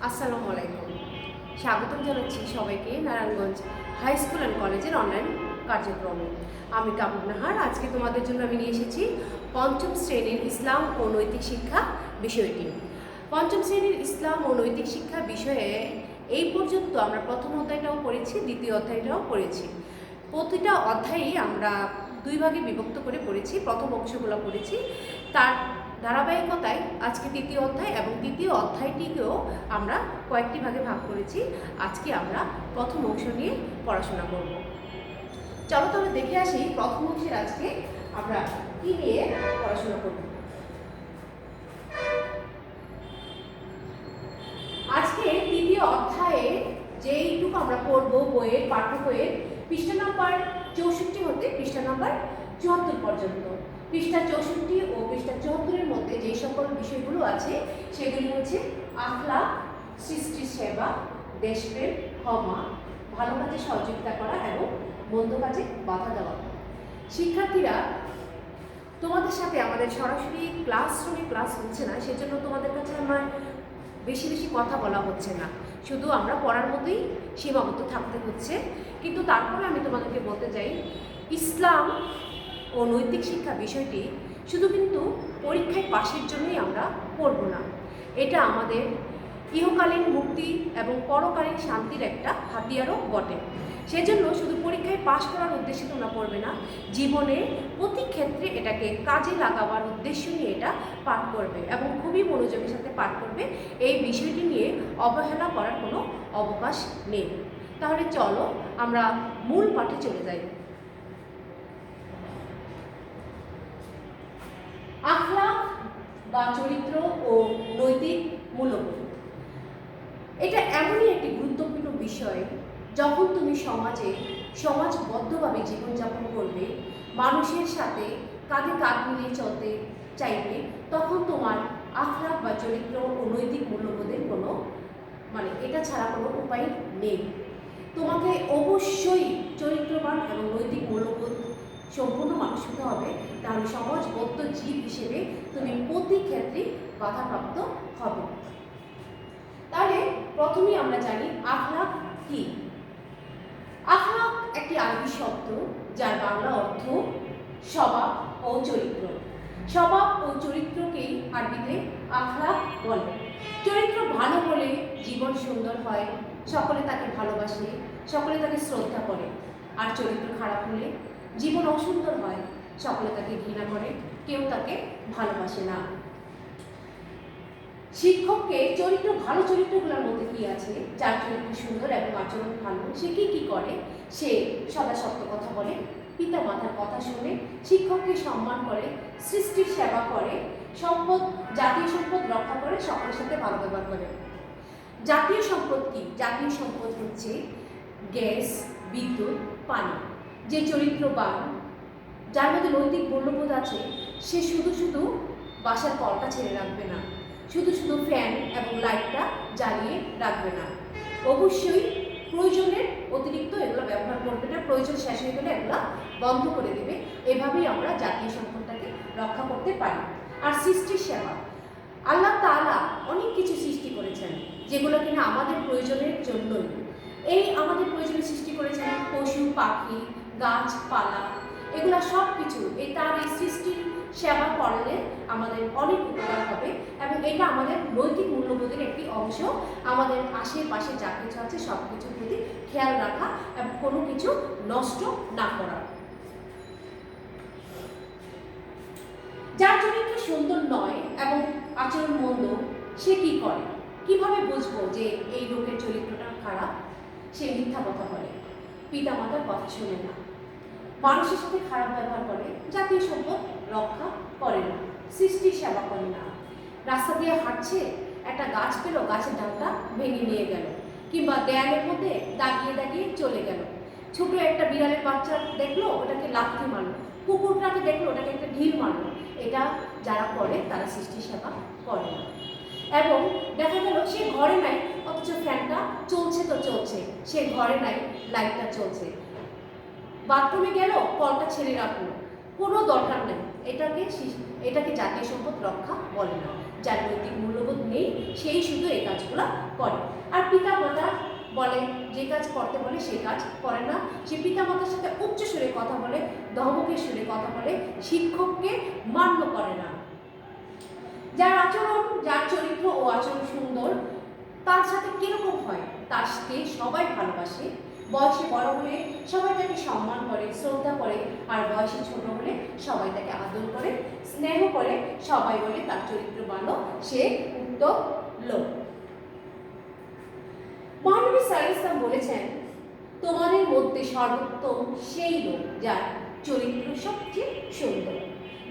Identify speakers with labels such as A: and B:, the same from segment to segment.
A: আসসালামু আলাইকুম। স্বাগতম জানাচ্ছি সবাইকে নারায়ণগঞ্জ হাই স্কুল অ্যান্ড কলেজের অনলাইন কার্যক্রমে। আমি কামরুন নাহার। আজকে তোমাদের জন্য আমি নিয়ে এসেছি পঞ্চম শ্রেণীর ইসলাম ও নৈতিক শিক্ষা বিষয়টি। পঞ্চম শ্রেণীর ইসলাম ও নৈতিক শিক্ষা বিষয়ে এই পর্যন্ত আমরা প্রথম অধ্যায়টাও পড়েছি, দ্বিতীয় অধ্যায়টাও পড়েছি। প্রতিটা অধ্যায়েই আমরা দুই ভাগে বিভক্ত করে পড়েছি। প্রথম অংশগুলো পড়েছি, তার ধারাবাহিকতায় আজকে তৃতীয় অধ্যায় এবং তৃতীয় অধ্যায়টিকেও আমরা কয়েকটি ভাগে ভাগ করেছি। আজকে আমরা প্রথম অংশ নিয়ে পড়াশোনা করব। চলো তাহলে দেখে আসি প্রথম অংশের আজকে আমরা কি নিয়ে পড়াশোনা করব। আজকে তৃতীয় অধ্যায়ে যেইটুকু আমরা পড়ব বইয়ের পাঠ্য বইয়ের পৃষ্ঠা নাম্বার 64 হতে পৃষ্ঠা নাম্বার 74 পর্যন্ত। পৃষ্ঠা 64 ও পৃষ্ঠা 74-এর মধ্যে যে সকল বিষয়গুলো আছে সেগুলি হচ্ছে আখলাক, সৃষ্টির সেবা, দেশপ্রেম, ক্ষমা, ভালো কাজে সহযোগিতা করা এবং মন্দ কাজে বাধা দেওয়া। শিক্ষার্থীরা, তোমাদের সাথে আমাদের সরাসরি ক্লাসরুমে ক্লাস হচ্ছে না, সেজন্য তোমাদের কাছে আমার বেশি বেশি কথা বলা হচ্ছে না, শুধু আমরা পড়ার মধ্যেই সীমাবদ্ধ থাকতে হচ্ছে। কিন্তু তারপরে আমি তোমাদেরকে বলতে চাই, ইসলাম ও নৈতিক শিক্ষা বিষয়টি শুধু কিন্তু পরীক্ষায় পাশের জন্যই আমরা পড়ব না, এটা আমাদের ইহকালীন মুক্তি এবং পরকালীন শান্তির একটা হাতিয়ারও বটে। সেজন্য শুধু পরীক্ষায় পাশ করার উদ্দেশ্যে তোমরা পড়বে না, জীবনে প্রতি ক্ষেত্রে এটাকে কাজে লাগাবার উদ্দেশ্য নিয়ে এটা পাঠ করবে এবং খুবই মনোযোগের সাথে পাঠ করবে। এই বিষয়টি নিয়ে অবহেলা করার কোনো অবকাশ নেই। তাহলে চলো আমরা মূল পাঠে চলে যাই। আখলাক বা চরিত্র ও নৈতিক মূল্যবোধ, এটা এমনই একটি গুরুত্বপূর্ণ বিষয়। যখন তুমি সমাজবদ্ধভাবে জীবনযাপন করবে, মানুষের সাথে কাঁধে কাঁধ মিলিয়ে চলতে চাইবে, তখন তোমার আখলাক বা চরিত্র ও নৈতিক মূল্যবোধের কোনো এটা ছাড়া কোনো উপায় নেই। তোমাকে অবশ্যই চরিত্রবান এবং নৈতিক মূল্যবোধ সম্পূর্ণ মানুষ হতে হবে, তাহলে সমাজবদ্ধ জীব হিসেবে তুমি প্রতি ক্ষেত্রে বাধাপ্রাপ্ত হবে। তাহলে প্রথমেই আমরা জানি আখলাক কি। আখলাক একটি আরবি শব্দ, যার বাংলা অর্থ স্বভাব ও চরিত্র। স্বভাব ও চরিত্রকেই আরবিতে আখলাক বলে। চরিত্র ভালো হলে জীবন সুন্দর হয়, সকলে তাকে ভালোবাসে, সকলে তাকে শ্রদ্ধা করে। আর চরিত্র খারাপ হলে জীবন অসুন্দর হয়, সকলে তাকে ঘৃণা করে, কেউ তাকে ভালোবাসে না। শিক্ষককে ভালো চরিত্রগুলোর মধ্যে কি আছে? যার চরিত্র সুন্দর এবং আচরণ ভালো, সে কি করে? সে সদা সত্য কথা বলে, পিতা মাতার কথা শুনে, শিক্ষককে সম্মান করে, সৃষ্টির সেবা করে, জাতীয় সম্পদ রক্ষা করে, সকলের সাথে ভালো ব্যবহার করে। জাতীয় সম্পদ কি? জাতীয় সম্পদ হচ্ছে গ্যাস, বিদ্যুৎ, পানি। যে চরিত্রবান, যার মধ্যে নৈতিক মূল্যবোধ আছে, সে শুধু বাসার কলটা ছেড়ে রাখবে না, শুধু ফ্যান এবং লাইটটা জ্বালিয়ে রাখবে না, অবশ্যই প্রয়োজনের অতিরিক্ত এগুলো ব্যবহার করবে না, প্রয়োজন শেষ হয়ে গেলে এগুলো বন্ধ করে দেবে। এভাবেই আমরা জাতীয় সম্পদটাকে রক্ষা করতে পারি। আর সৃষ্টির সেবা, আল্লাহ তাআলা অনেক কিছু সৃষ্টি করেছেন যেগুলো কিনা আমাদের প্রয়োজনের জন্যই। এই আমাদের প্রয়োজনে সৃষ্টি করেছেন পশু পাখি, গাছপালা, এগুলা সব কিছু তার এই সৃষ্টির সেবা করলে আমাদের অনেক উপকার হবে এবং এটা আমাদের নৈতিক মূল্যবোধের একটি অংশ। আমাদের আশেপাশে যা কিছু আছে সব কিছুর প্রতি খেয়াল রাখা এবং কোনো কিছু নষ্ট না করা। যার চরিত্র সুন্দর নয় এবং আচরণ মন্দ, সে কি করে? কিভাবে বুঝবো যে এই লোকের চরিত্রটা খারাপ? সে মিথ্যা কথা বলে, পিতা মাতার কথা শোনে না, মানুষের সাথে খারাপ ব্যবহার করে, জাতীয় সম্পদ রক্ষা করে না, সৃষ্টির সেবা করে না। রাস্তা দিয়ে হাঁটছে, একটা গাছ পেল, গাছের ডালটা ভেঙে নিয়ে গেল, কিংবা দেয়ালের মধ্যে দাগিয়ে চলে গেল। ছোট একটা বিড়ালের বাচ্চা দেখলো, ওটাকে লাথি মারলো, কুকুরটাকে দেখলো, ওটাকে একটা ঢিল মারলো। এটা যারা করে তারা সৃষ্টির সেবা করে না। এবং দেখা গেল সে ঘরে নাই, অথচ ফ্যানটা চলছে তো চলছে, সে ঘরে নাই, লাইটটা চলছে। বাথরুমে গেল, কলটা ছেড়ে রাখলো, কোনো দরকার নেই। এটাকে জাতীয় সম্পদ রক্ষা বলে না। যার নৈতিক মূল্যবোধ নেই সেই শুধু এই কাজগুলো করে। আর পিতা মাতা বলে যে কাজ করতে বলে সে কাজ করে না। সে পিতা মাতার সাথে উচ্চ সুরে কথা বলে, ধমকের সুরে কথা বলে, শিক্ষককে মান্য করে না। যার আচরণ, যার চরিত্র ও আচরণ সুন্দর, তার সাথে কিরকম হয়, তাকে সবাই ভালোবাসে। বয়সে বড় হলে সবাই তাকে সম্মান করে, শ্রদ্ধা করে, আর বয়সে ছোট হলে সবাই তাকে আদর করে, স্নেহ করে, সবাই বলে তার চরিত্র ভালো, সে উত্তম লোক। মহানবী সাল্লাল্লাহু আলাইহি ওয়াসাল্লাম বলেছেন, তোমাদের মধ্যে সর্বোত্তম সেই লোক যার চরিত্র সবচেয়ে সুন্দর।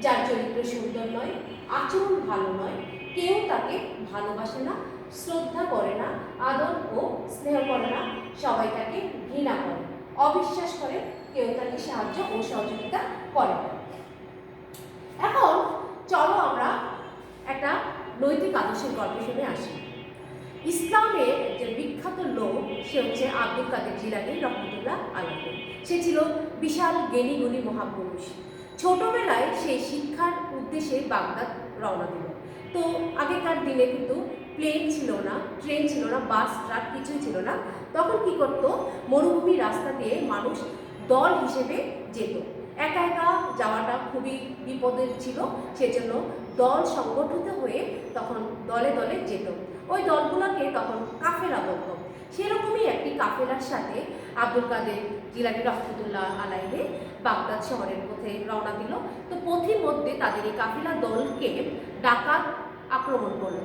A: যার চরিত্র সুন্দর নয়, আচরণ ভালো নয়, কেউ তাকে ভালোবাসে না, শ্রদ্ধা করে না, আদর ও স্নেহ করে না, সবাই তাকে ঘৃণা করে, অবিশ্বাস করে, কেউ তাকে সাহায্য ও সহযোগিতা করে না। এখন চলো আমরা একটা নৈতিক আদর্শের গল্প শুনে আসি। ইসলামের যে বিখ্যাত লোক সে হচ্ছে আব্দুল কাদের জিলানী রহমতুল্লাহ আলাইহি। সে ছিল বিশাল জ্ঞানী গুণী মহাপুরুষ। ছোটবেলায় সে শিক্ষার উদ্দেশ্যে বাগদাদ রওনা দিল। তো আগেকার দিনে কিন্তু প্লেন ছিল না, ট্রেন ছিল না, বাস ট্রাক কিছুই ছিল না। তখন কি করতো, মরুভূমি রাস্তা দিয়ে মানুষ দল হিসেবে যেত। একা একা যাওয়াটা খুবই বিপদের ছিল, সেজন্য দল সংগঠিত হয়ে তখন দলে দলে যেত। ওই দলগুলোকে তখন কাফেলা বলতো। সেরকমই একটি কাফেলার সাথে আব্দুল কাদের জিলানী রহমতুল্লাহ আলাইহি বাগদাদ শহরের পথে রওনা দিল। তো পথির মধ্যে তাদের এই কাফেলা দলকে ডাকাত আক্রমণ করলো।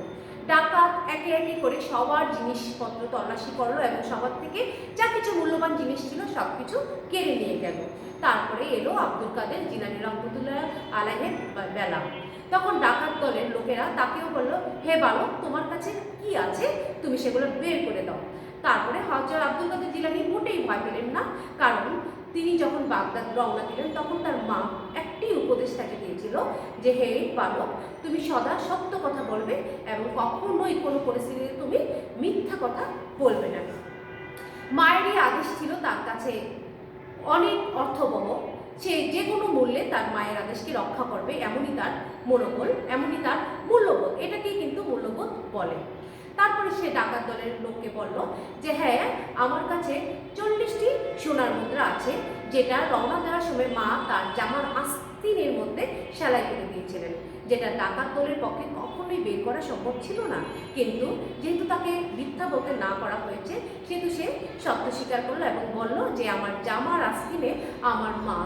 A: ডাকাত একে একে করে সবার জিনিসপত্র তল্লাশি করলো এবং সবার থেকে যা কিছু মূল্যবান জিনিস ছিল সব কিছু কেড়ে নিয়ে গেল। তারপরে এলো আব্দুল কাদের জিলানী রহমতুল্লাহ আলাইহির বেলা। তখন ডাকাত দলের লোকেরা তাকেও বলল, হে বালক, তোমার কাছে কি আছে, তুমি সেগুলো বের করে দাও। তারপরে হযরত আব্দুল কাদের জিলানী মোটেই ভয় পেলেন না, কারণ তিনি যখন বাগদাদ রওনা দিলেন তখন তার মা একটি উপদেশ তাকে দিয়েছিল যে, হে বালক, তুমি সদা সত্য কথা বলবে এবং কখনোই কোনো পরিস্থিতিতে তুমি মিথ্যা কথা বলবে না। মায়েরই আদেশ ছিল তার কাছে অনেক অর্থবহ, সে যে কোনো মূল্যে তার মায়ের আদেশকে রক্ষা করবে, এমনই তার মনোবল, এমনই তার মূল্যবোধ। এটাকেই কিন্তু মূল্যবোধ বলে। তারপরে সে ডাকাত দলের লোককে বলল যে, হ্যাঁ, আমার কাছে 40টি সোনার মুদ্রা আছে, যেটা রওনা দেওয়ার সময় মা তার জামার আস্তিনের মধ্যে সেলাই করে দিয়েছিলেন, যেটা ডাকাত দলের পক্ষে কখনোই বের করা সম্ভব ছিল না। কিন্তু যেহেতু তাকে মিথ্যা বলতে না করা হয়েছে, সেহেতু সে সত্য স্বীকার করলো এবং বলল যে, আমার জামার আস্তিনে আমার মা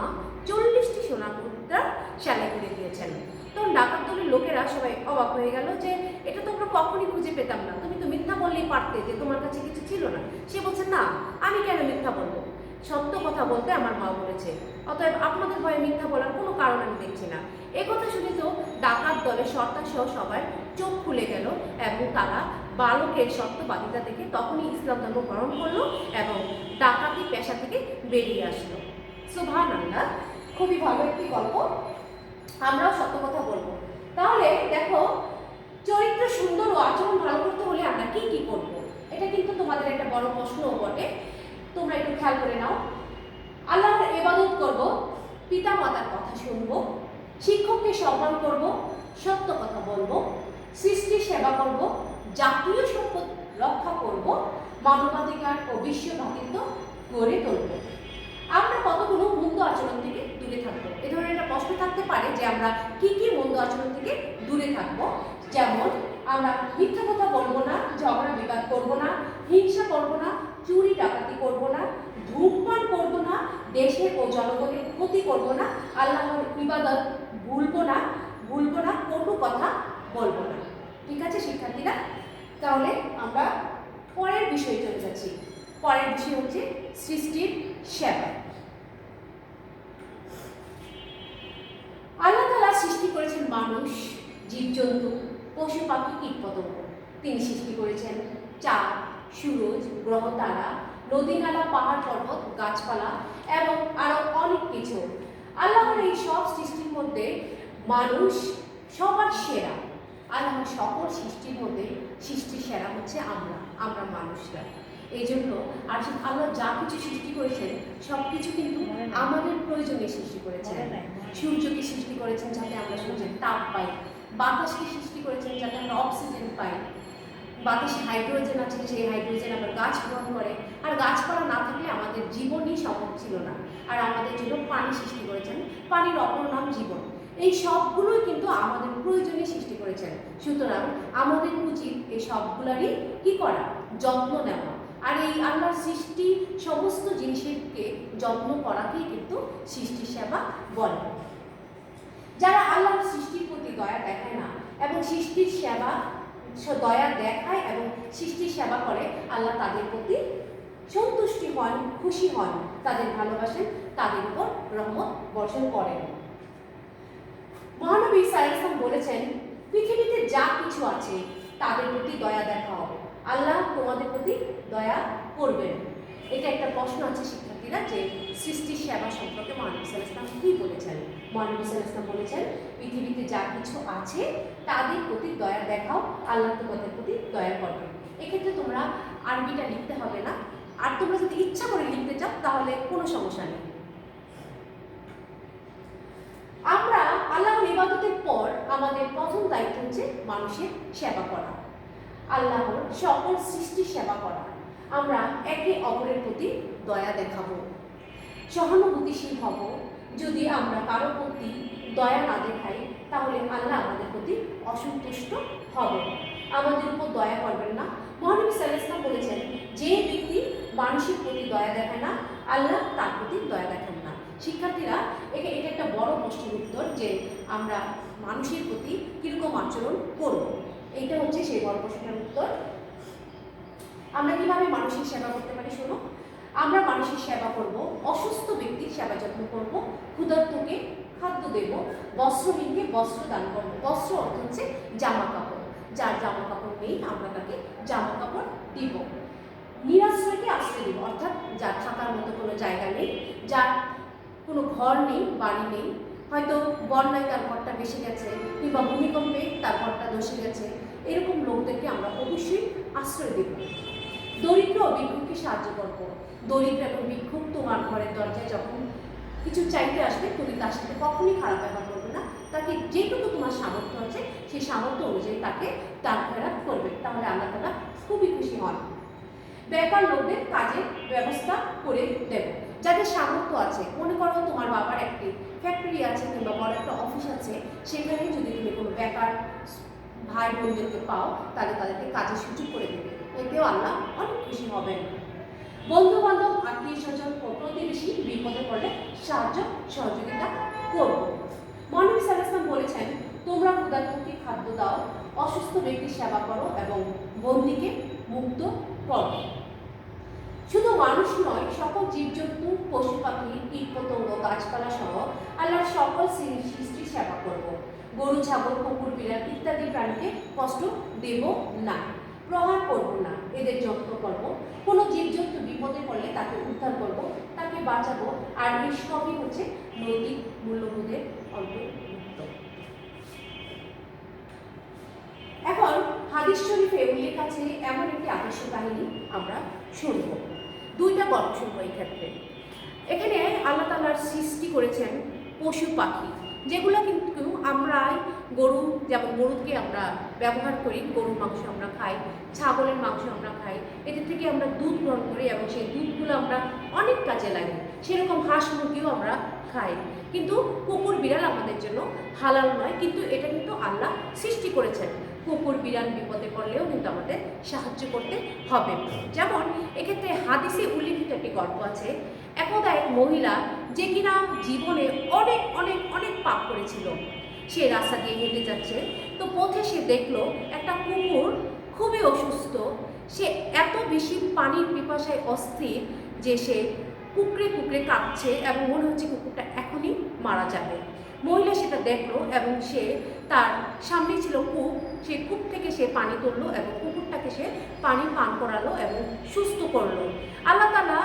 A: 40টি সোনার মুদ্রা সেলাই করে দিয়েছেন। তখন ডাকাত দলের লোকেরা সবাই অবাক হয়ে গেল যে, এটা তো আমরা কখনই খুঁজে পেতাম না, তুমি তো মিথ্যা বললেই পারতে যে তোমার কাছে কিছু ছিল না। সে বলছে, না, আমি কেন মিথ্যা বলবো, সত্য কথা বলতে আমার মা বলেছে, অতএব আপনাদের ভয়ে মিথ্যা বলার কোনো কারণ আমি দেখছি না। একথা শুনে তো ডাকাত দলের সর্দার সহ সবার চোখ খুলে গেল এবং তারা বালকের সত্যবাদিতা দেখে তখনই ইসলাম ধর্ম গ্রহণ করলো এবং ডাকাতি পেশা থেকে বেরিয়ে আসলো। সুবহানাল্লাহ, খুবই ভালো একটি গল্প। আমরাও সত্য কথা বলবো। তাহলে দেখো, চরিত্র সুন্দর ও আচরণ ভালো করতে হলে আমরা কি কি করব? এটা কিন্তু তোমাদের একটা বড় প্রশ্নও বটে। তোমরা একটু খেয়াল করে নাও। আল্লাহর ইবাদত করব, পিতা মাতার কথা শুনব, শিক্ষককে সম্মান করব, সত্য কথা বলবো, সৃষ্টির সেবা করব, জাতীয় সম্পদ রক্ষা করব, মানবাধিকার ও বিশ্ব ভ্রাতৃত্ব গড়ে তুলব। আমরা কতগুলো মন্দ আচরণ থেকে দূরে থাকবো? এ ধরনের একটা প্রশ্ন থাকতে পারে যে আমরা কি কি মন্দ আচরণ থেকে দূরে থাকবো। যেমন, আমরা মিথ্যা কথা বলবো না, ঝগড়া বিবাদ করবো না, হিংসা করবো না, চুরি ডাকাতি করবো না, ধূমপান করবো না, দেশের ও জনগণের ক্ষতি করবো না, আল্লাহর ইবাদত ভুলবো না, কটু কথা বলবো না। ঠিক আছে শিক্ষার্থীরা? তাহলে আমরা পরের বিষয়ে চলে যাচ্ছি। পরের বিষয় হচ্ছে সৃষ্টির সেবা। আল্লাহ তাআলা সৃষ্টি করেছেন মানুষ, জীবজন্তু, পশু পাখি, কীটপতঙ্গ। তিনি সৃষ্টি করেছেন চাঁদ, সূরজ, গ্রহ তারা, নদী নালা, পাহাড় পর্বত, গাছপালা এবং আরো অনেক কিছু। আল্লাহর এই সব সৃষ্টির মধ্যে মানুষ সবার সেরা। আল্লাহর সকল সৃষ্টির মধ্যে সৃষ্টির সেরা হচ্ছে আমরা মানুষরা। এই জন্য আর আল্লাহ যা কিছু সৃষ্টি করেছেন সব কিছু কিন্তু আমাদের প্রয়োজনে সৃষ্টি করেছেন। সূর্যকে সৃষ্টি করেছেন যাতে আমরা সূর্যের তাপ পাই, বাতাসকে সৃষ্টি করেছেন যাতে আমরা অক্সিজেন পাই। বাতাসে হাইড্রোজেন আছে, সেই হাইড্রোজেন আবার গাছ গ্রহণ করে। আর গাছপালা না থাকলে আমাদের জীবনই সম্ভব ছিল না। আর আমাদের জন্য পানি সৃষ্টি করেছেন, পানির অপর নাম জীবন। এই সবগুলোই কিন্তু আমাদের প্রয়োজনে সৃষ্টি করেছেন। সুতরাং আমাদের উচিত এই সবগুলারই কি করা? যত্ন নেওয়া। আর এই আল্লাহর সৃষ্টি সমস্ত জিনিসেরকে যত্ন করাকেই কিন্তু সৃষ্টি সেবা বলে। যারা আল্লাহর সৃষ্টির প্রতি দয়া দেখায় না এবং সৃষ্টির সেবা দয়া দেখায় এবং সৃষ্টির সেবা করে, আল্লাহ তাদের প্রতি সন্তুষ্টি হন, খুশি হন, তাদের ভালোবাসেন, তাদের উপর রহমত বর্ষণ করেন। মহানবী সাল্লাল্লাহু বলেছেন, পৃথিবীতে যা কিছু আছে তাদের প্রতি দয়া দেখাও, আল্লাহ তোমাদের প্রতি দয়া করবেন। এটা একটা প্রশ্ন আছে শিক্ষার্থীরা যে সৃষ্টির সেবা সম্পর্কে মহানবী সাল্লাল্লাহু আলাইহি ওয়াসাল্লাম কি বলেছেন? মহানবী সাল্লাল্লাহু আলাইহি ওয়াসাল্লাম বলেছেন, পৃথিবীতে যা কিছু আছে তাদের প্রতি দয়া দেখাও, আল্লাহ তোমাদের প্রতি দয়া করবেন। এক্ষেত্রে তোমরা আরবিটা লিখতে হবে না, আর তোমরা যদি ইচ্ছা করে লিখতে চাও তাহলে কোনো সমস্যা নেই। আমরা আল্লাহর ইবাদতের পর আমাদের প্রথম দায়িত্ব হচ্ছে মানুষের সেবা করা, আল্লাহর সকল সৃষ্টির সেবা করা। আমরা একে অপরের প্রতি দয়া দেখাবো, সহানুভূতিশীল হব। যদি আমরা কারো প্রতি দয়া না দেখাই তাহলে আল্লাহ আমাদের প্রতি অসন্তুষ্ট হবেন, আমাদের উপর দয়া করবেন না। মহানবী সাল্লাল্লাহু আলাইহি ওয়াসাল্লাম বলেছেন, যে ব্যক্তি মানুষের প্রতি দয়া দেখায় না, আল্লাহ তার প্রতি দয়া দেখেন না। শিক্ষার্থীরা, এটা একটা বড় প্রশ্নের উত্তর যে আমরা মানুষের প্রতি কিরকম আচরণ করব। এইটা হচ্ছে সেই বড় প্রশ্নের উত্তর। আমরা কিভাবে মানুষের সেবা করতে পারি শোনো। আমরা মানুষের সেবা করব, অসুস্থ ব্যক্তির সেবা যত্ন করব, ক্ষুধার্তকে খাদ্য দেব, বস্ত্রহীনকে বস্ত্র দান করব। বস্ত্র অর্থ হচ্ছে জামা কাপড়, যার জামা কাপড় নেই আমরা তাকে জামা কাপড় দিব। নিরাশ্রয়কে আশ্রয় দিব, অর্থাৎ যার থাকার মতো কোনো জায়গা নেই, যার কোনো ঘর নেই, বাড়ি নেই, হয়তো বন্যায় তার ঘরটা ভেসে গেছে কিংবা ভূমিকম্পে তার ঘরটা ধসে গেছে, এরকম লোকদেরকে আমরা অবশ্যই আশ্রয় দেব। দরিদ্র ও ভিক্ষুককে সাহায্য করব। দরিদ্র এবং ভিক্ষুক তোমার ঘরের দরজায় যখন কিছু চাইতে আসবে, তুমি তার সাথে কখনই খারাপ ব্যবহার করবে না, তাকে যেটুকু তোমার সামর্থ্য আছে সেই সামর্থ্য অনুযায়ী তাকে দান খয়রাত করবে, তাহলে আল্লাহ তাআলা খুবই খুশি হন। বেকার লোকদের কাজের ব্যবস্থা করে দেব, যাদের সামর্থ্য আছে। মনে করো তোমার বাবার একটি ফ্যাক্টরি আছে কিংবা বড় একটা অফিস আছে, সেখানে যদি তুমি কোনো বেকার ভাই বোনদেরকে পাও তাহলে তাদেরকে কাজের সুযোগ করে দেবে, এতেও আল্লাহ অনেক খুশি হবেন। বন্ধু বান্ধব, আত্মীয় স্বজন ও প্রতিবেশী বিপদে পড়লে সাহায্য সহযোগিতা করব। মহানবী সাল্লাল্লাহু আলাইহি ওয়াসাল্লাম বলেছেন, তোমরা ক্ষুধার্তকে খাদ্য দাও, অসুস্থ ব্যক্তির সেবা করো এবং বন্দীকে মুক্ত করো। শুধু মানুষ নয়, সকল জীবজন্তু, পশু পাখি, কীট পতঙ্গ, গাছপালা সহ আল্লাহর সকল সৃষ্টির সেবা করব। গরু, ছাগল, কুকুর, বিড়াল ইত্যাদি প্রাণীকে কষ্ট দেব না, প্রহার করব না, এদের যত্ন করব। কোনো জীবজন্তু বিপদে পড়লে তাকে উদ্ধার করব, তাকে বাঁচাবো। আর এই সবই হচ্ছে নৈতিক মূল্যবোধের অন্তর্ভুক্ত। এখন হাদিস শরীফে উল্লেখ আছে এমন একটি আদর্শ কাহিনী আমরা শুনব। দুইটা গল্প শুনবো এই ক্ষেত্রে। এখানে আল্লাহ তাআলার সৃষ্টি করেছেন পশু পাখি, যেগুলো কিন্তু আমরা গরু, যেমন গরুকে আমরা ব্যবহার করি, গরুর মাংস আমরা খাই, ছাগলের মাংস আমরা খাই, এদের থেকে আমরা দুধ গ্রহণ করি এবং সেই দুধগুলো আমরা অনেক কাজে লাগে। সেরকম হাঁস মুরগিও আমরা খাই, কিন্তু কুকুর বিড়াল আমাদের জন্য হালাল নয়, কিন্তু এটা কিন্তু আল্লাহ সৃষ্টি করেছেন। কুকুর বিড়াল বিপদে পড়লেও কিন্তু আমাদের সাহায্য করতে হবে। যেমন এক্ষেত্রে হাদিসে উল্লেখিত একটি গল্প আছে। একদা এক মহিলা, যে কিনা জীবনে অনেক অনেক অনেক পাপ করেছিল, সে রাস্তা দিয়ে হেঁটে যাচ্ছে, তো পথে সে দেখলো একটা কুকুর খুবই অসুস্থ। সে এত বেশি পানির পিপাসায় অস্থির যে সে কুকড়ে কুকড়ে কাঁপছে এবং মনে হচ্ছে কুকুরটা এখনই মারা যাবে। মহিলা সেটা দেখলো এবং সে তার সামনে ছিল কূপ, সেই কূপ থেকে সে পানি তুললো এবং কুকুরটাকে সে পানি পান করালো এবং সুস্থ করলো। আল্লাহ তাআলা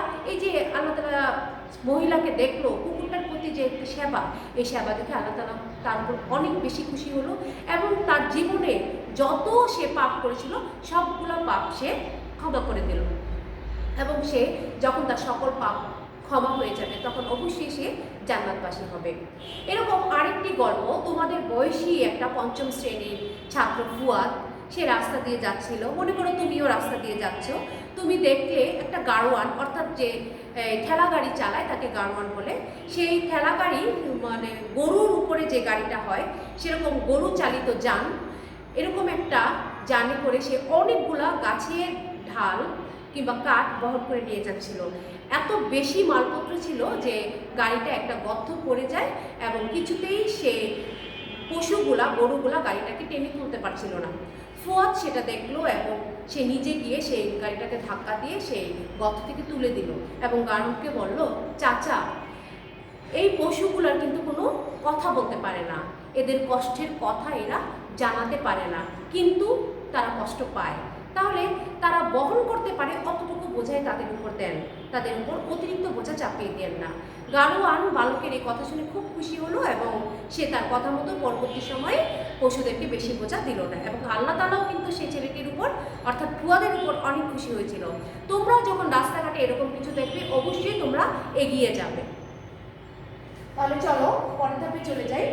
A: মহিলাকে দেখলো, কুকুরটার প্রতি যে একটি সেবা, এই সেবা দেখে আল্লাহ তাআলা তার উপর অনেক বেশি খুশি হলো এবং তার জীবনে যত সে পাপ করেছিল সবগুলো পাপ সে ক্ষমা করে দিল। এবং সে যখন তার সকল পাপ ক্ষমা হয়ে যাবে, তখন অবশ্যই সে জান্নাতবাসী হবে। এরকম আরেকটি গল্প, তোমাদের বয়সী একটা পঞ্চম শ্রেণীর ছাত্র ফুয়াদ, সে রাস্তা দিয়ে যাচ্ছিল। মনে করো তুমিও রাস্তা দিয়ে যাচ্ছ, তুমি দেখলে একটা গাড়োয়ান, অর্থাৎ যে ঠেলা গাড়ি চালায় তাকে গাড়োয়ান বলে, সেই ঠেলা গাড়ি মানে গরুর উপরে যে গাড়িটা হয় সেরকম গরু চালিত যান, এরকম একটা যানে করে সে অনেকগুলা গাছের ঢাল কিংবা কাঠ বহন করে নিয়ে যাচ্ছিল। এত বেশি মালপত্র ছিল যে গাড়িটা একটা গর্ত পড়ে যায় এবং কিছুতেই সে পশুগুলা, গরুগুলা গাড়িটাকে টেনে তুলতে পারছিল না। ফুয়াদ সেটা দেখলো এবং সে নিজে গিয়ে সেই গাড়িটাকে ধাক্কা দিয়ে সেই গর্ত থেকে তুলে দিল এবং গাড়োয়ানকে বলল, চাচা, এই পশুগুলার কিন্তু কোনো কথা বলতে পারে না, এদের কষ্টের কথা এরা জানাতে পারে না, কিন্তু তারা কষ্ট পায়, তাহলে তারা বহন করতে পারে অতটুকু বোঝাই তাদের উপর দেন, তাদের উপর অতিরিক্ত বোঝা চাপিয়ে দেন না। গাড়োয়ান বালকের এই কথা শুনে খুব খুশি হলো এবং সে তার কথা মতো পরবর্তী সময়ে পশুদেরকে বেশি বোঝা দিল না, এবং আল্লাহ তাআলাও কিন্তু সেই ছেলেটির উপর অর্থাৎ ফুয়াদের উপর অনেক খুশি হয়েছিল। তোমরাও যখন রাস্তাঘাটে এরকম কিছু দেখবে অবশ্যই তোমরা এগিয়ে যাবে। তাহলে চলো পরের ধাপে চলে যাই।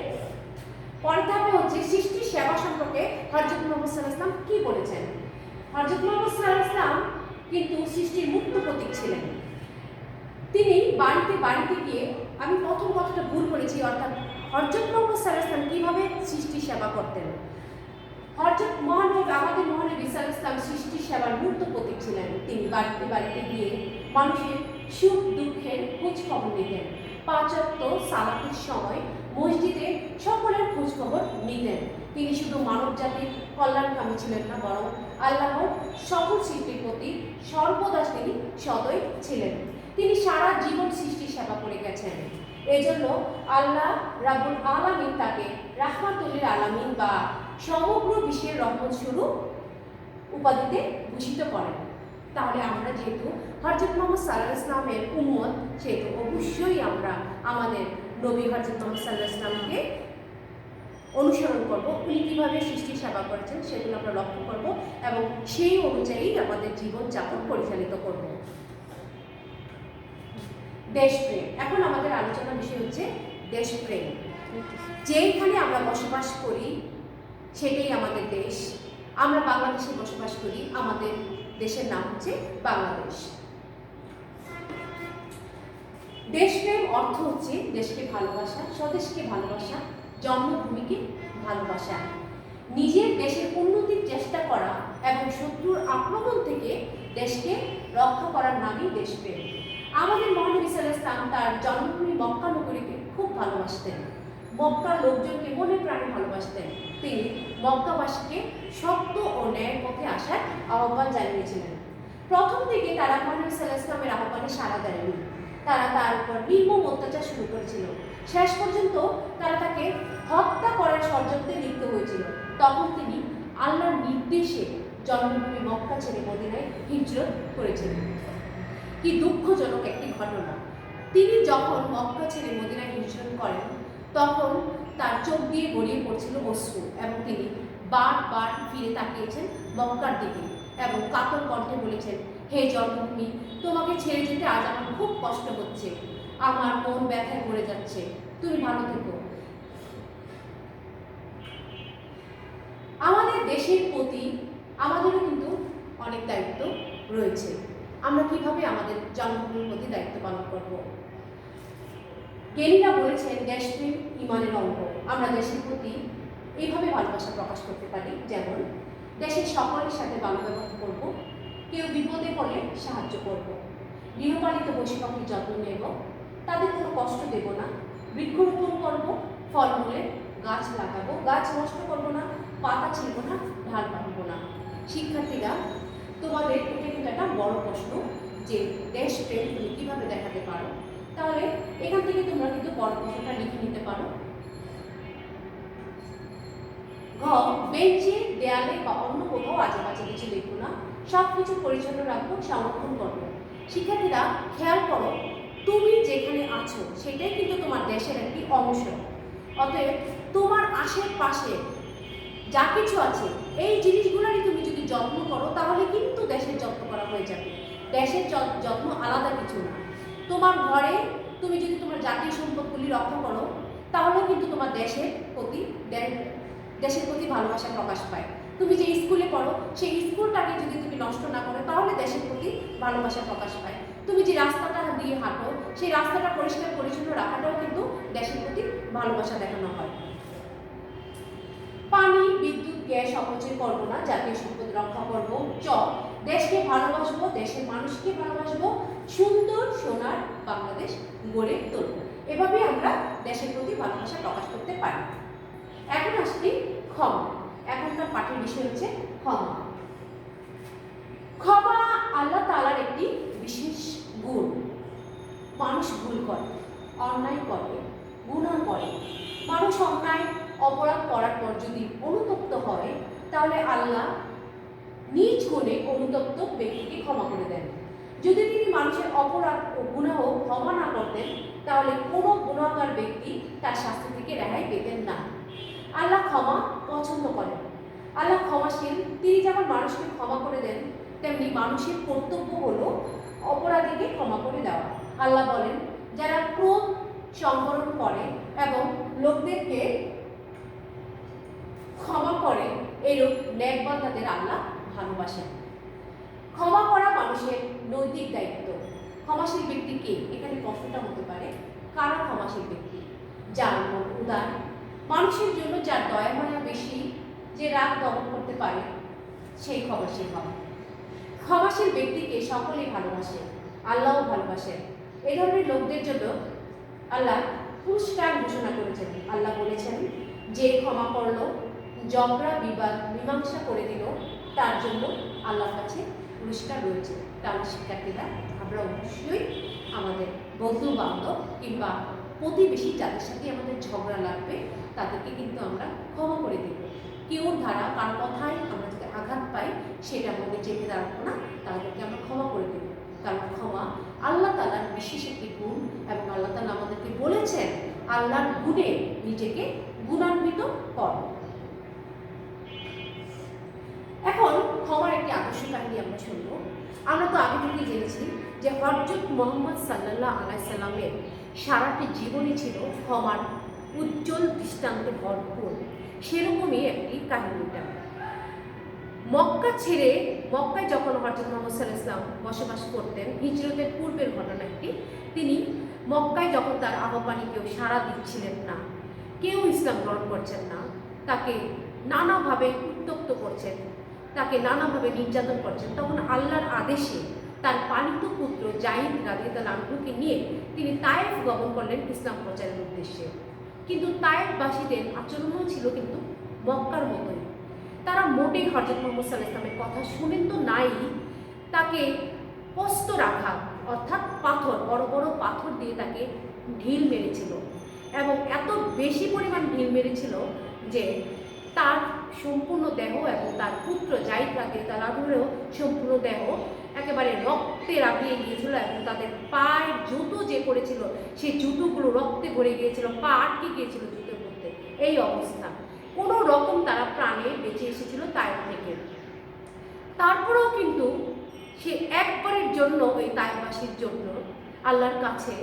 A: পরের ধাপে হচ্ছে সৃষ্টির সেবা সম্পর্কে হযরত মুহাম্মদ সাল্লাল্লাহু আলাইহি ওয়াসাল্লাম কি বলেছেন। হযরত মুহাম্মদ সাল্লাল্লাহু আলাইহি ওয়াসাল্লাম কিন্তু সৃষ্টির মুক্ত প্রতীক ছিলেন। তিনি বাড়িতে বাড়িতে গিয়ে, আমি প্রথম কথাটা ভুল বলেছি, অর্থাৎ হযরত মুহাম্মদ সাল্লাল্লাহু আলাইহি ওয়াসাল্লাম কিভাবে সৃষ্টির সেবা করতেন। হযরত মহানবী, আমাদের মহানবী সাল্লাল্লাহু আলাইহি ওয়াসাল্লাম সৃষ্টির সেবার মূর্ত প্রতীক ছিলেন। তিনি বাড়িতে বাড়িতে গিয়ে মানুষের সুখ দুঃখের খোঁজ খবর নিতেন। 5 ওয়াক্ত সালাতের সময় মসজিদে সকলের খোঁজ খবর নিতেন। তিনি শুধু মানব জাতির কল্যাণকামী ছিলেন না, বরং আল্লাহর সকল সৃষ্টির প্রতি সর্বদা তিনি সদয় ছিলেন। তিনি সারা জীবন সৃষ্টির সেবা করে গেছেন। এজন্য আল্লাহ রাব্বুল আলামিন তাকে রাহমাতুল লিল আলামিন বা সমগ্র বিশ্বের রহমত স্বরূপ উপাধিতে ভূষিত করেন। তাহলে আমরা যেহেতু হযরত মুহাম্মদ সাল্লাল্লাহু আলাইহি ওয়াসাল্লামের উম্মত, সেহেতু অবশ্যই আমরা আমাদের নবী হযরত মুহাম্মদ সাল্লাল্লাহু আলাইহি ওয়াসাল্লামকে অনুসরণ করব। উনি কীভাবে সৃষ্টির সেবা করেছেন সেগুলো আমরা লক্ষ্য করব এবং সেই অনুযায়ী আমাদের জীবনযাপন পরিচালিত করব। দেশপ্রেম। এখন আমাদের আলোচনার বিষয় হচ্ছে দেশপ্রেম। যেখানে আমরা বসবাস করি সেটাই আমাদের দেশ। আমরা বাংলাদেশে বসবাস করি, আমাদের দেশের নাম হচ্ছে বাংলাদেশ। দেশপ্রেম অর্থ হচ্ছে দেশকে ভালোবাসা, স্বদেশকে ভালোবাসা, জন্মভূমিকে ভালোবাসা, নিজের দেশের উন্নতির চেষ্টা করা এবং শত্রুর আক্রমণ থেকে দেশকে রক্ষা করার নামই দেশপ্রেম। আমাদের মহানবী সাল্লাল্লাহু আলাইহি ওয়াসাল্লাম তার জন্মভূমি মক্কা নগরীকে খুব ভালোবাসতেন। মক্কার লোকজনকে মনে প্রাণে ভালোবাসতেন। তিনি মক্কাবাসীকে সত্য ও ন্যায়ের পথে আসার আহ্বান জানিয়েছিলেন। প্রথম দিকে তারা মহানবী সাল্লাল্লাহু আলাইহি ওয়াসাল্লামের আহ্বানে সাড়া দেয়নি। তারা তার উপর নির্মম অত্যাচার শুরু করেছিল। শেষ পর্যন্ত তারা তাকে হত্যা করার ষড়যন্ত্রে লিপ্ত হয়েছিল। তখন তিনি আল্লাহর নির্দেশে জন্মভূমি মক্কা ছেড়ে মদিনায় হিজরত করেছিলেন। কি দুঃখজনক একটি ঘটনা! তিনি যখন মক্কা ছেড়ে মদিনায় হিজরত করেন তখন তার চোখ দিয়ে গড়িয়ে পড়ছিল অশ্রু এবং তিনি বারবার ফিরে তাকিয়েছেন মক্কার দিকে এবং কাতর কণ্ঠে বলেছেন, হে জন্মভূমি, তোমাকে ছেড়ে যেতে আজ আমার খুব কষ্ট হচ্ছে, আমার মন ব্যথায় ভরে যাচ্ছে, তুমি ভালো থেকো। আমাদের দেশের প্রতি আমাদেরও কিন্তু অনেক দায়িত্ব রয়েছে। আমরা কিভাবে আমাদের জন্মভূমির প্রতি দায়িত্ব পালন করব? জ্ঞানীরা বলেছেন দেশপ্রেম ঈমানের অঙ্গ। আমরা দেশের প্রতি এইভাবে ভালোবাসা প্রকাশ করতে পারি, যেমন দেশের সকলের সাথে ভালো ব্যবহার করব, কেউ বিপদে পড়লে সাহায্য করব, গৃহপালিত পশু পাখির যত্ন নেব, তাদের কোনো কষ্ট দেব না, বৃক্ষরোপণ করব, ফলমূলের গাছ লাগাবো, গাছ নষ্ট করব না, পাতা ছিঁড়ব না, ঢাল বাঁধব না। শিক্ষার্থীরা, তোমাদের এটা কিন্তু একটা বড় প্রশ্ন যে দেশপ্রেম তুমি কীভাবে দেখাতে পারো। তাহলে এখান থেকে তোমরা কিন্তু বড় প্রশ্নটা লিখে নিতে পারো। ঘ, বেঞ্চে, দেয়ালে বা অন্য কোথাও আজেবাজে কিছু লিখবো না, সব কিছু পরিচ্ছন্ন রাখবো, সংরক্ষণ করবো। শিক্ষার্থীরা খেয়াল করো, তুমি যেখানে আছো সেটাই কিন্তু তোমার দেশের একটি অংশ। অতএব তোমার আশেপাশে যা কিছু আছে এই জিনিসগুলোরই তুমি যদি যত্ন করো তাহলে কিন্তু দেশের যত্ন করা হয়ে যাবে। দেশের যত্ন আলাদা কিছু না। তোমার ঘরে তুমি যদি তোমার জাতীয় সম্পদগুলি রক্ষা করো, তাহলেও কিন্তু তোমার দেশের প্রতি ভালোবাসা প্রকাশ পায়। তুমি যে স্কুলে পড়ো, সেই স্কুলটাকে যদি তুমি নষ্ট না করো, তাহলে দেশের প্রতি ভালোবাসা প্রকাশ পায়। তুমি যে রাস্তাটা দিয়ে হাঁটো, সেই রাস্তাটা পরিষ্কার পরিচ্ছন্ন রাখাটাও কিন্তু দেশের প্রতি ভালোবাসা দেখানো হয়। পানি, বিদ্যুৎ, গ্যাস অপচয় করবো না, জাতীয় সম্পদ রক্ষা করবো। দেশকে ভালোবাসবো, দেশের মানুষকে ভালোবাসবো, সুন্দর সোনার বাংলাদেশ গড়ে তুলবো। এভাবে আমরা দেশের প্রতি ভালোবাসা প্রকাশ করতে পারি। এখন আসছি ক্ষমা। এখনকার পাঠের বিষয় হচ্ছে ক্ষমা। ক্ষমা আল্লাহ তাআলার একটি বিশেষ গুণ। মানুষ ভুল করে, অন্যায় করে, গুনাহ করে। মানুষ অন্যায় অপরাধ করার পর যদি অনুতপ্ত হয়, তাহলে আল্লাহ নিজ গুণে অনুতপ্ত ব্যক্তিকে ক্ষমা করে দেন। যদি তিনি মানুষের অপরাধ ও গুনাহ ক্ষমা না করতেন, তাহলে কোনো গুনাহগার ব্যক্তি তার শাস্তি থেকে রেহাই পেতেন না। আল্লাহ ক্ষমা পছন্দ করেন। আল্লাহ ক্ষমাশীল। তিনি যেমন মানুষকে ক্ষমা করে দেন, তেমনি মানুষের কর্তব্য হলো অপরাধীকে ক্ষমা করে দেওয়া। আল্লাহ বলেন, যারা ক্রোধ সংবরণ করে এবং লোকদেরকে ক্ষমা করে, এরূপ নেক বান্দাদের আল্লাহ ভালোবাসেন। ক্ষমা করা মানুষের নৈতিক দায়িত্ব। ক্ষমাশীল ব্যক্তি কে? এখানে প্রশ্নটা হতে পারে, কারা ক্ষমাশীল ব্যক্তি? যার মন উদার, মানুষের জন্য যার দয়া মায়া বেশি, যে রাগ দমন করতে পারে, সেই ক্ষমাশীল হয়। ক্ষমাশীল ব্যক্তিকে সকলেই ভালোবাসে, আল্লাহও ভালোবাসেন। এই ধরনের লোকদের জন্য আল্লাহ পুরস্কার ঘোষণা করেছেন। আল্লাহ বলেছেন, যে ক্ষমা করলো, ঝগড়া বিবাদ মীমাংসা করে দিল, তার জন্য আল্লাহর কাছে পুরস্কার রয়েছে। তাহলে শিক্ষার্থীরা, আমরা অবশ্যই আমাদের বন্ধু বান্ধব কিংবা প্রতিবেশী যাদের সাথে আমাদের ঝগড়া লাগবে, তাদেরকে কিন্তু আমরা ক্ষমা করে দেব। কেউ ধারা কার কথায় আমরা যদি আঘাত পাই, সেটা আমাদের চেপে দাঁড়াবো না, তাদেরকে আমরা ক্ষমা করে দেব। কারণ ক্ষমা আল্লাহ তাআলার বিশেষ একটি গুণ, এবং আল্লাহ তাআলা আমাদেরকে বলেছেন, আল্লাহর গুণে নিজেকে গুণান্বিত কর। এখন ক্ষমার একটি আদর্শ কাহিনী আমরা শুনবো। আমরা তো আগে থেকেই জেনেছি যে হযরত মুহাম্মদ সাল্লাল্লাহু আলাইহি সাল্লামের সারাটি জীবনই ছিল ক্ষমার উজ্জ্বল দৃষ্টান্তে ভরপুর। সেরকমই একটি কাহিনীটা। মক্কা ছেড়ে, মক্কায় যখন হযরত মুহাম্মদ সাল্লাল্লাহু আলাইহি সাল্লাম বসবাস করতেন, হিজরতের পূর্বের ঘটনা একটি। তিনি মক্কায় যখন তার আহ্বানে কেউ সাড়া দিচ্ছিলেন না, কেউ ইসলাম গ্রহণ করছেন না, তাকে নানাভাবে উত্তপ্ত করছেন, তাকে নানাভাবে নির্যাতন করছেন, তখন আল্লাহর আদেশে তার পালিত পুত্র যায়েদ রাদিয়াল্লাহু আনহুকে নিয়ে তিনি তায়েফ গমন করলেন ইসলাম প্রচারের উদ্দেশ্যে। কিন্তু তায়েফবাসীদের আচরণও ছিল কিন্তু মক্কার মতোই। তারা মোটেই হযরত মুহাম্মদ সাল্লাল্লাহু আলাইহি ওয়াসাল্লামের কথা শুনেন তো নাই, তাকে পস্ত রাখা অর্থাৎ পাথর, বড় বড় পাথর দিয়ে তাকে ঢিল মেরেছিল, এবং এত বেশি পরিমাণ ঢিল মেরেছিল যে তার সম্পূর্ণ দেহ এবং তার পুত্র যায়েদ রাদিয়াল্লাহু আনহুরও সম্পূর্ণ দেহ একেবারে রক্তে রাঙিয়ে গিয়েছিল, এবং তাদের পায়ের জুতো যে পড়েছিল সেই জুতোগুলো রক্তে ভরে গিয়েছিল, পা আটকে গিয়েছিল জুতোর মধ্যে। এই অবস্থা, কোনো রকম তারা প্রাণে বেঁচে এসেছিল তায়েফ থেকে। তারপরেও কিন্তু সে একবারের জন্য ওই তায়েফবাসীর জন্য আল্লাহর কাছে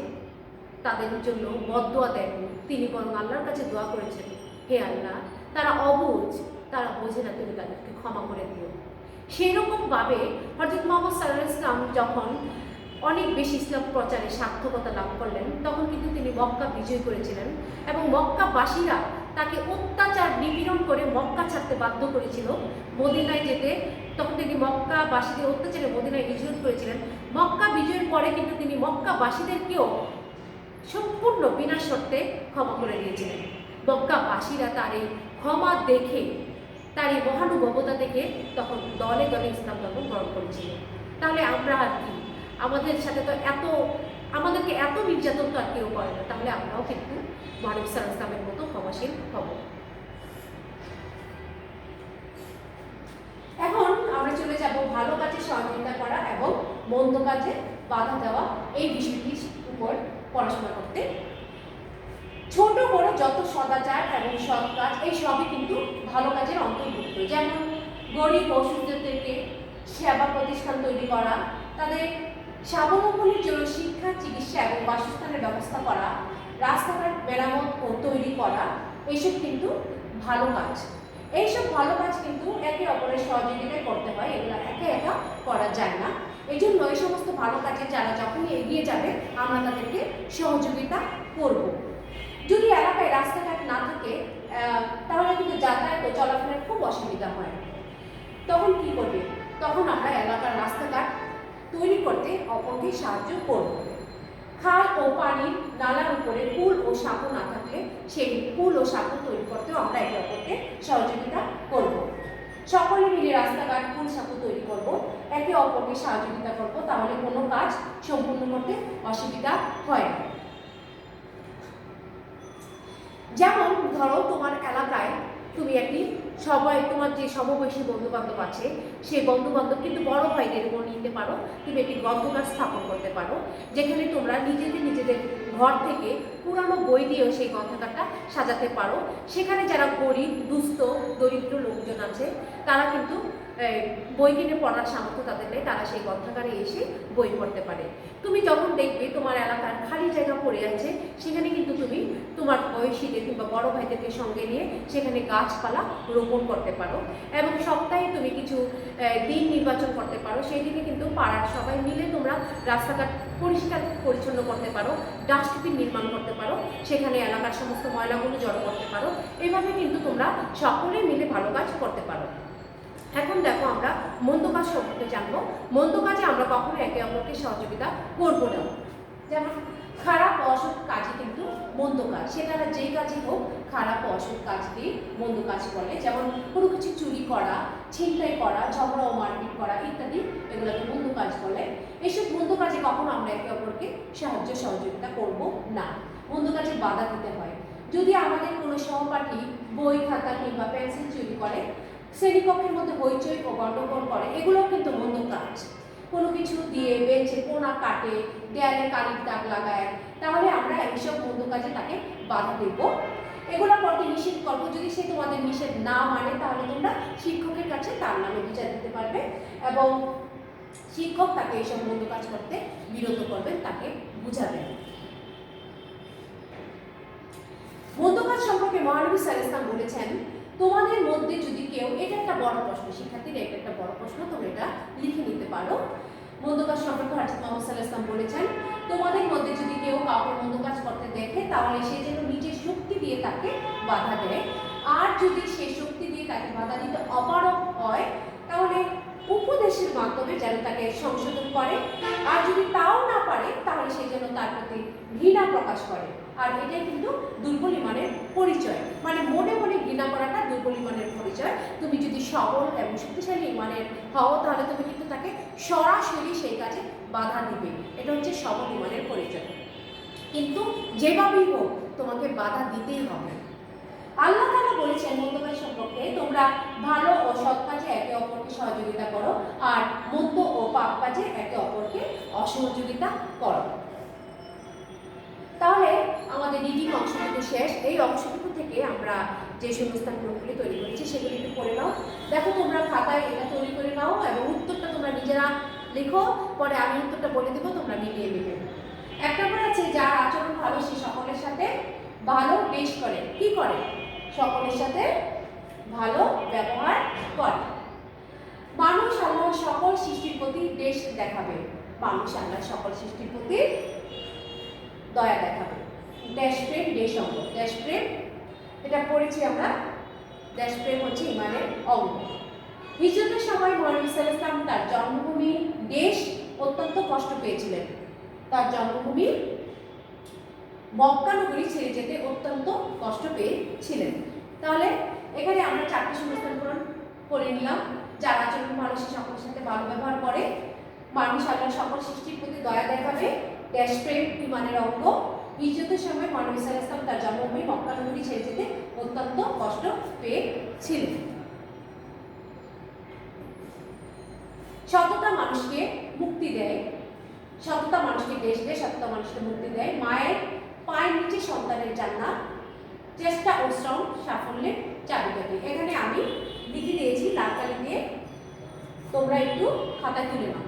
A: তাদের জন্য বদদোয়া দেননি। তিনি বরং আল্লাহর কাছে দোয়া করেছেন, হে আল্লাহ, তারা অবুঝ, তারা বোঝে না, তুমি তাদেরকে ক্ষমা করে দিও। সেরকমভাবে হযরত মুহাম্মদ সাল্লাল্লাহু আলাইহি ওয়াসাল্লাম যখন অনেক বেশি ইসলাম প্রচারে সার্থকতা লাভ করলেন, তখন কিন্তু তিনি মক্কা বিজয় করেছিলেন, এবং মক্কাবাসীরা তাকে অত্যাচার নিপীড়ন করে মক্কা ছাড়তে বাধ্য করেছিল, মদিনায় যেতে। তখন তিনি মক্কাবাসীদের অত্যাচারে মদিনায় হিজরত করেছিলেন। মক্কা বিজয়ের পরে কিন্তু তিনি মক্কাবাসীদেরকেও সম্পূর্ণ বিনা শর্তে ক্ষমা করে দিয়েছিলেন। মক্কাবাসীরা তার এই ক্ষমা দেখে, তার এই মহানুভবতা দেখে তখন দলে দলে ইসলাম ধর্ম গ্রহণ করেছিল। তাহলে আমরা আর কি, আমাদের সাথে তো আমাদেরকে এত নির্যাতন তো আর কেউ করে না, তাহলে আমরাও কিন্তু মুহাম্মদ সাল্লাল্লাহু আলাইহি ওয়াসাল্লামের মতো ক্ষমাশীল হব। এখন আমরা চলে যাব ভালো কাজে সহযোগিতা করা এবং মন্দ কাজে বাধা দেওয়া, এই বিষয়টির উপর পড়াশোনা করতে। ছোট বড় যত সদাচার এবং সৎ কাজ, এই সবই কিন্তু ভালো কাজের অন্তর্ভুক্ত। যেমন গরিব অসুস্থদেরকে সেবা প্রতিষ্ঠান তৈরি করা, তাদের স্বাবলম্বনের জন্য শিক্ষা, চিকিৎসা এবং বাসস্থানের ব্যবস্থা করা, রাস্তাঘাট মেরামত ও তৈরি করা, এইসব কিন্তু ভালো কাজ। এইসব ভালো কাজ কিন্তু একে অপরের সহযোগিতায় করতে হয়, এগুলো একা একা করা যায় না। এই জন্য এই সমস্ত ভালো কাজে যারা যখনই এগিয়ে যাবে আমরা তাদেরকে সহযোগিতা করব। যদি এলাকায় রাস্তাঘাট না থাকে তাহলে কিন্তু যাতায়াত ও চলাফেরার খুব অসুবিধা হয়। তখন কি করবে? তখন আমরা এলাকার রাস্তাঘাট তৈরি করতে অপরকে সাহায্য করব। খাল ও পানির নালার উপরে পুল ও সাঁকো না থাকলে সেই পুল ও সাঁকো তৈরি করতেও আমরা একে অপরকে সহযোগিতা করব। সকলে মিলে রাস্তাঘাট, পুল, সাঁকো তৈরি করব, একে অপরকে সহযোগিতা করব, তাহলে কোনো কাজ সম্পূর্ণ করতে অসুবিধা হয় না। যেমন ধরো তোমার এলাকায় তুমি একটি সবাই তোমার যে সমবয়সী বন্ধু বান্ধব আছে সেই বন্ধু বান্ধব কিন্তু বড় ভাইদের উপর নিতে পারো। তুমি একটি গ্রন্থাগার স্থাপন করতে পারো যেখানে তোমরা নিজেদের ঘর থেকে পুরানো বই দিয়েও সেই গ্রন্থাগারটা সাজাতে পারো। সেখানে যারা গরিব, দুস্থ, দরিদ্র লোকজন আছে তারা কিন্তু বই কিনে পড়ার সামর্থ্য তাদের নেই, তারা সেই গ্রন্থাগারে এসে বই পড়তে পারে। তুমি যখন দেখবে তোমার এলাকার খালি জায়গা পড়ে আছে সেখানে কিন্তু তুমি তোমার বয়সীদের কিংবা বড় ভাইদেরকে সঙ্গে নিয়ে সেখানে গাছপালা রোপণ করতে পারো এবং সপ্তাহে তুমি কিছু দিন নির্বাচন করতে পারো। সেই দিনে কিন্তু পাড়ার সবাই মিলে তোমরা রাস্তাঘাট পরিষ্কার পরিচ্ছন্ন করতে পারো, ডাস্টবিন নির্মাণ করতে পারো, সেখানে এলাকার সমস্ত ময়লাগুলো জড়ো করতে পারো। এইভাবে কিন্তু তোমরা সকলে মিলে ভালো কাজ করতে পারো। এখন দেখো আমরা মন্দ কাজ সম্পর্কে জানবো। মন্দ কাজে আমরা কখনো একে অপরকে সহযোগিতা করবো না। যেমন খারাপ ও অসৎ কাজে কিন্তু মন্দ কাজ, সেটা যেই কাজই হোক খারাপ ও অসৎ কাজকেই মন্দ কাজ বলে। যেমন কোনো কিছু চুরি করা, ছিনতাই করা, ঝগড়া ও মারপিট করা ইত্যাদি, এগুলোকে মন্দ কাজ বলে। এইসব মন্দ কাজে কখনো আমরা একে অপরকে সহযোগিতা করব না। মন্দ কাজে বাধা দিতে হয়। যদি আমাদের কোনো সহপাঠী বই, খাতা কিংবা পেন্সিল চুরি করে, শ্রেণীকক্ষের মধ্যে হইচই ও গণ্ডগোল করে, এগুলো কিন্তু মন্দ কাজ। কোনো কিছু দিয়ে বেঞ্চে কোনা কাটে, দেয়ালে কালির দাগ লাগায়, তাহলে আমরা এইসব মন্দ কাজে তাকে বাধা দেব। এগুলো করতে নিষেধ করবো। যদি সে তোমাদের নিষেধ না মানে তাহলে তোমরা শিক্ষকের কাছে তার নামে বিচার দিতে পারবে এবং শিক্ষক তাকে এইসব মন্দ কাজ করতে বিরত করবেন, তাকে বুঝাবেন। মন্দ কাজ সম্পর্কে মহানবী সাল্লাল্লাহু আলাইহি ওয়াসাল্লাম বলেছেন, তোমাদের মধ্যে যদি কেউ, এটা একটা বড় প্রশ্ন, শিক্ষার্থীরা এটা একটা বড় প্রশ্ন, তোমরা এটা লিখে নিতে পারো। মন্দ কাজ সম্পর্কে হযরত মুহাম্মদ সাল্লাল্লাহু আলাইহি ওয়াসাল্লাম বলেছেন, তোমাদের মধ্যে যদি কেউ কাউকে মন্দ কাজ করতে দেখে তাহলে সে যেন নিজের শক্তি দিয়ে তাকে বাধা দেয়, আর যদি সে শক্তি দিয়ে তাকে বাধা দিতে অপারগ হয় তাহলে উপদেশের মাধ্যমে যেন তাকে সংশোধন করে, আর যদি তাও না পারে তাহলে সে যেন তার প্রতি ঘৃণা প্রকাশ করে। আর এটাই কিন্তু দুর্বল ইমানের পরিচয়, মানে মনে মনে ঘৃণা করাটা দুর্বল ইমানের পরিচয়। তুমি যদি সবল এবং শক্তিশালী ইমানের হও তাহলে তুমি কিন্তু তাকে সরাসরি সেই কাজে বাধা দিবে, এটা হচ্ছে সবল ইমানের পরিচয়। কিন্তু যেভাবেই হোক তোমাকে বাধা দিতেই হবে। আল্লাহ তাআলা বলেছেন মন্দ কাজ সম্পর্কে, তোমরা ভালো ও সৎ কাজে একে অপরকে সহযোগিতা করো আর মন্দ ও পাপ কাজে একে অপরকে অসহযোগিতা করো। তাহলে আমাদের রিডিং অংশটুকু শেষ। এই অংশটুকু থেকে আমরা যে শূন্যস্থান গ্রুপগুলি তৈরি করেছি সেগুলি একটু করে নাও। দেখো তোমরা খাতায় এটা তৈরি করে নাও এবং উত্তরটা তোমরা নিজেরা লিখো, পরে আমি উত্তরটা বলে দেবো, তোমরা মিলিয়ে নেবে। এক নম্বর আছে, যার আচরণ ভালো সে সকলের সাথে ভালো বেশ করে। কি করে? সকলের সাথে ভালো ব্যবহার করে। মানুষ আল্লাহর সকল সৃষ্টির প্রতি দেশ দেখাবে। মানুষ আল্লাহর সকল সৃষ্টির প্রতি দয়া দেখাবে। দেশপ্রেম, দেশঅঙ্গ। দেশপ্রেম এটা পড়েছি আমরা, দেশপ্রেম হচ্ছে ইমানের অঙ্গ। হিজরতের সময় মহানবী সাল্লাল্লাহু আলাইহি ওয়াসাল্লাম তার জন্মভূমি দেশ অত্যন্ত কষ্ট পেয়েছিলেন। তার জন্মভূমি মক্কা নগরী ছেড়ে যেতে অত্যন্ত কষ্ট পেয়েছিলেন। তাহলে এখানে আমরা চারটি শূন্যস্থান পূরণ করে নিলাম। যার আচরণ ভালো সে সকলের সাথে ভালো ব্যবহার করে, মানুষ আল্লাহর সকল সৃষ্টির প্রতি দয়া দেখাবে, দেশপ্রেম ইমানের অঙ্গ, হিজরতের সময় মহানবী সাল্লাল্লাহু আলাইহি ওয়াসাল্লাম তার জন্মভূমি মক্কা নগরী ছেড়ে যেতে অত্যন্ত কষ্ট পেয়েছিলেন। সততা মানুষকে মুক্তি দেয়, সততা মানুষকে দেশ দেয়, সততা মানুষকে মুক্তি দেয়। মায়ের পায়ের নিচে সন্তানের জান্নাত, চেষ্টা ও শ্রম সাফল্যের চাবিকাঠি। এখানে আমি লিখে দিয়েছি লাল কালি দিয়ে, তোমরা একটু খাতা তুলে নাও।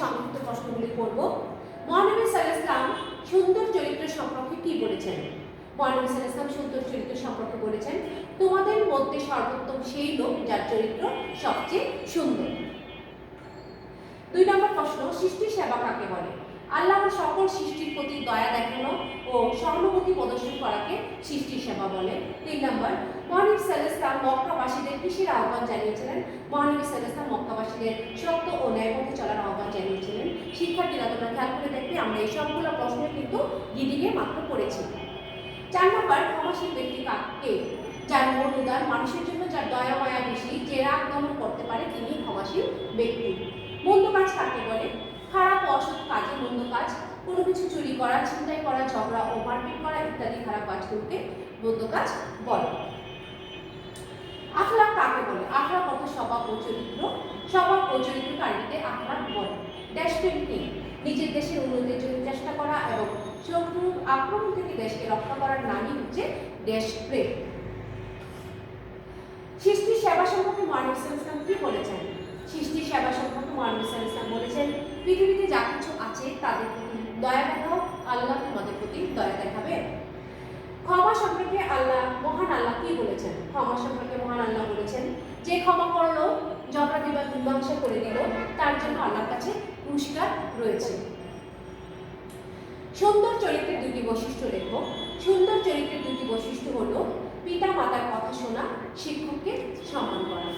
A: সংক্ষিপ্ত প্রশ্নগুলি পড়ব। মহানবী সাল্লাল্লাহু আলাইহি ওয়াসাল্লাম সুন্দর চরিত্র সম্পর্কে কি বলেছেন? মহানবী সাল্লাল্লাহু আলাইহি ওয়াসাল্লাম সুন্দর চরিত্র সম্পর্কে বলেছেন, তোমাদের মধ্যে সর্বোত্তম সেই লোক যার চরিত্র সবচেয়ে সুন্দর। 2 নম্বর প্রশ্ন, সৃষ্টির সেবা কাকে বলে? আল্লাহর সকল সৃষ্টির প্রতি দয়া দেখানো ও সহানুভূতি প্রদর্শন করাকে সৃষ্টির সেবা বলে। 3 নম্বর, মহানবী সাল্লাল্লাহু আলাইহি ওয়াসাল্লাম মক্কাবাসীদের কিসের আহ্বান জানিয়েছিলেন? মহানবী সাল্লাল্লাহু আলাইহি ওয়াসাল্লাম মক্কাবাসীদের সত্য ও ন্যায় পথে চলার আহ্বান জানিয়েছিলেন। শিক্ষার্থীরা তোমরা খেয়াল করে দেখবে আমরা এই সবগুলো প্রশ্ন কিন্তু রিডিংয়ে মাত্র পড়েছি। 4 নম্বর, ক্ষমাশীল ব্যক্তি কাকে? যার মন উদার, মানুষের জন্য যার দয়া মায়া বেশি, যে রাগ দমন করতে পারে, তিনি ক্ষমাশীল ব্যক্তি। মন্দ কাজ কাকে বলে? খারাপ ও অসৎ কাজে মন্দ কাজ, কোনো কিছু চুরি করা, ছিনতাই করা, ঝগড়া ও মারপিট করা ইত্যাদি খারাপ কাজগুলোকে মন্দ কাজ বলে। আখলাক কাকে বলে? আখলাক অর্থ স্বভাব ও চরিত্র। স্বভাব ও চরিত্রকারীকে আখলাক বলে। দেশপ্রেম কি? নিজের দেশের উন্নতির জন্য চেষ্টা করা এবং শত্রুর আক্রমণ থেকে দেশকে রক্ষা করার নামই হচ্ছে দেশপ্রেম। সৃষ্টির সেবা সম্পর্কে মহানবী সাল্লাল্লাহু আলাইহি ওয়াসাল্লাম কি বলেছেন? সৃষ্টির সেবা সম্পর্কে মহানবী সাল্লাল্লাহু আলাইহি ওয়াসাল্লাম বলেছেন, পৃথিবীতে যা কিছু আছে তাদের প্রতি দয়া দেখাও, আল্লাহ তোমাদের প্রতি দয়া দেখাবে। ক্ষমা সম্পর্কে মহান আল্লাহ কি বলেছেন? ক্ষমা সম্পর্কে মহান আল্লাহ বলেছেন, যে ক্ষমা করলো, ঝগড়া বিবাদ মীমাংসা করে দিল, তার জন্য আল্লাহর কাছে পুরস্কার রয়েছে। সুন্দর চরিত্রের 2টি বৈশিষ্ট্য লেখো। সুন্দর চরিত্রের 2টি বৈশিষ্ট্য হলো পিতা মাতার কথা শোনা, শিক্ষককে সম্মান করা।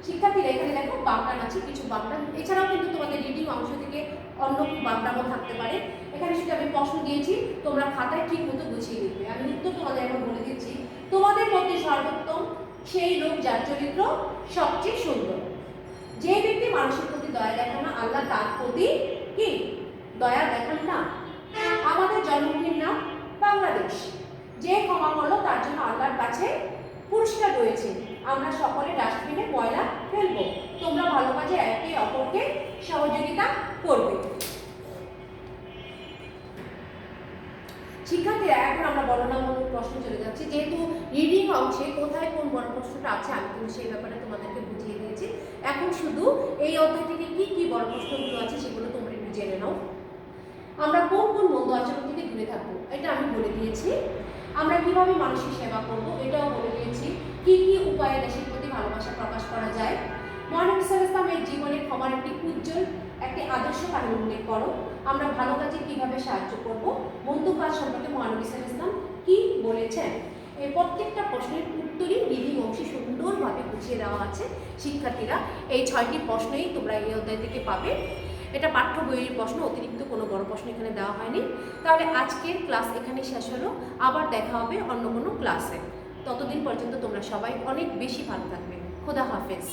A: শিক্ষার্থীরা এখানে দেখো বাগদান আছে, কিছু বাগদান, এছাড়াও কিন্তু তোমাদের রিডিং অংশ থেকে অন্য বাগদানও থাকতে পারে। এখানে শুধু আমি প্রশ্ন দিয়েছি, তোমরা খাতায় ঠিক মতো গুছিয়ে লিখবে। আমি উত্তর তোমাদের এখন বলে দিচ্ছি। তোমাদের মধ্যে সর্বোত্তম সেই লোক যার চরিত্র সবচেয়ে সুন্দর। যে ব্যক্তি মানুষের প্রতি দয়া দেখান না, আল্লাহ তার প্রতি কি দয়া দেখান না। আমাদের জন্মভূমির নাম বাংলাদেশ। যে ক্ষমা করলো তার জন্য আল্লাহর কাছে পুরস্কার রয়েছে। আমরা সকলে ডাস্টবিনে ময়লা ফেলবো। তোমরা ভালো কাজে একে অপরকে সহযোগিতা করবে। শিক্ষার্থীরা এখন আমরা বর্ণনামূলক প্রশ্ন চলে যাচ্ছি। যেহেতু রিডিং অংশে কোথায় কোন বড় প্রশ্নটা আছে আমি কিন্তু সেই ব্যাপারে তোমাদেরকে বুঝিয়ে দিয়েছি। এখন শুধু এই অধ্যায় থেকে কি কি বড় প্রশ্নগুলো আছে সেগুলো তোমরা একটু জেনে নাও। আমরা কোন কোন মন্দ আচরণ থেকে দূরে থাকবো এটা আমি বলে দিয়েছি। আমরা কিভাবে মানুষের সেবা করব এটাও বলে দিয়েছি। কি কি উপায়ে দেশের প্রতি ভালোবাসা প্রকাশ করা যায়। মহানবী সাল্লাল্লাহু আলাইহি ওয়াসাল্লামের জীবনে ক্ষমার একটি উজ্জ্বল একটি আদর্শ কাহিনী উল্লেখ করো। আমরা ভালো কাজে কিভাবে সাহায্য করব। মন্দ কাজ সম্পর্কে মহানবী সাল্লাল্লাহু আলাইহি ওয়াসাল্লাম কি বলেছেন। এই প্রত্যেকটা প্রশ্নের উত্তরই রিডিং অংশে সুন্দরভাবে বুঝিয়ে দেওয়া আছে। শিক্ষার্থীরা এই 6টি প্রশ্নই তোমরা এই অধ্যায় থেকে পাবে। এটা পাঠ্য বইয়ের প্রশ্ন, অতিরিক্ত কোনো বড় প্রশ্ন এখানে দেওয়া হয়নি। তাহলে আজকের ক্লাস এখানে শেষ হলো। আবার দেখা হবে অন্য কোনো ক্লাসে। ততদিন পর্যন্ত তোমরা সবাই অনেক বেশি ভালো থাকবে। খোদা হাফেজ।